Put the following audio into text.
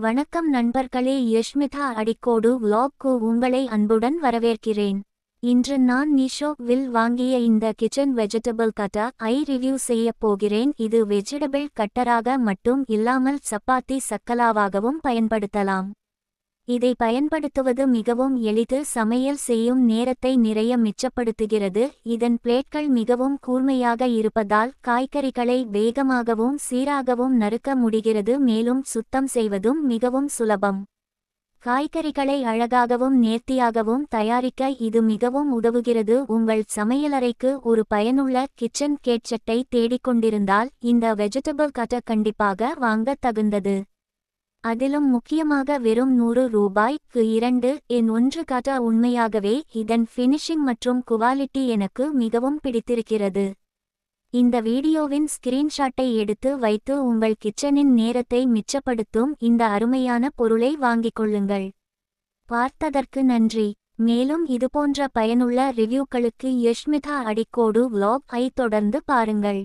வணக்கம் நண்பர்களே, யஷ்மிதா அடிக்கோடு vlog-க்கு உங்களை அன்புடன் வரவேற்கிறேன். இன்று நான் மீஷோவில் வாங்கிய இந்த கிச்சன் வெஜிடபிள் கட்டர் ஐ ரிவ்யூ செய்யப் போகிறேன். இது வெஜிடபிள் கட்டராக மட்டும் இல்லாமல் சப்பாத்தி சக்கலாவாகவும் பயன்படுத்தலாம். இதை பயன்படுத்துவது மிகவும் எளிது, சமையல் செய்யும் நேரத்தை நிறைய மிச்சப்படுத்துகிறது. இதன் பிளேட்கள் மிகவும் கூர்மையாக இருப்பதால் காய்கறிகளை வேகமாகவும் சீராகவும் நறுக்க முடிகிறது. மேலும் சுத்தம் செய்வதும் மிகவும் சுலபம். காய்கறிகளை அழகாகவும் நேர்த்தியாகவும் தயாரிக்க இது மிகவும் உதவுகிறது. உங்கள் சமையலறைக்கு ஒரு பயனுள்ள கிச்சன் கேட்ஜெட்டை தேடிக்கொண்டிருந்தால் இந்த வெஜிடபிள் கட்டர் கண்டிப்பாக வாங்க தகுந்தது. அதிலும் முக்கியமாக வெறும் ரூபாய்க்கு 2 கட்டர். உண்மையாகவே இதன் ஃபினிஷிங் மற்றும் குவாலிட்டி எனக்கு மிகவும் பிடித்திருக்கிறது. இந்த வீடியோவின் ஸ்கிரீன்ஷாட்டை எடுத்து வைத்து உங்கள் கிச்சனின் நேரத்தை மிச்சப்படுத்தும் இந்த அருமையான பொருளை வாங்கிக் கொள்ளுங்கள். பார்த்ததற்கு நன்றி. மேலும் இதுபோன்ற பயனுள்ள ரிவ்யூக்களுக்கு யஷ்மிதா அடிக்கோடு vlog-ஐ தொடர்ந்து பாருங்கள்.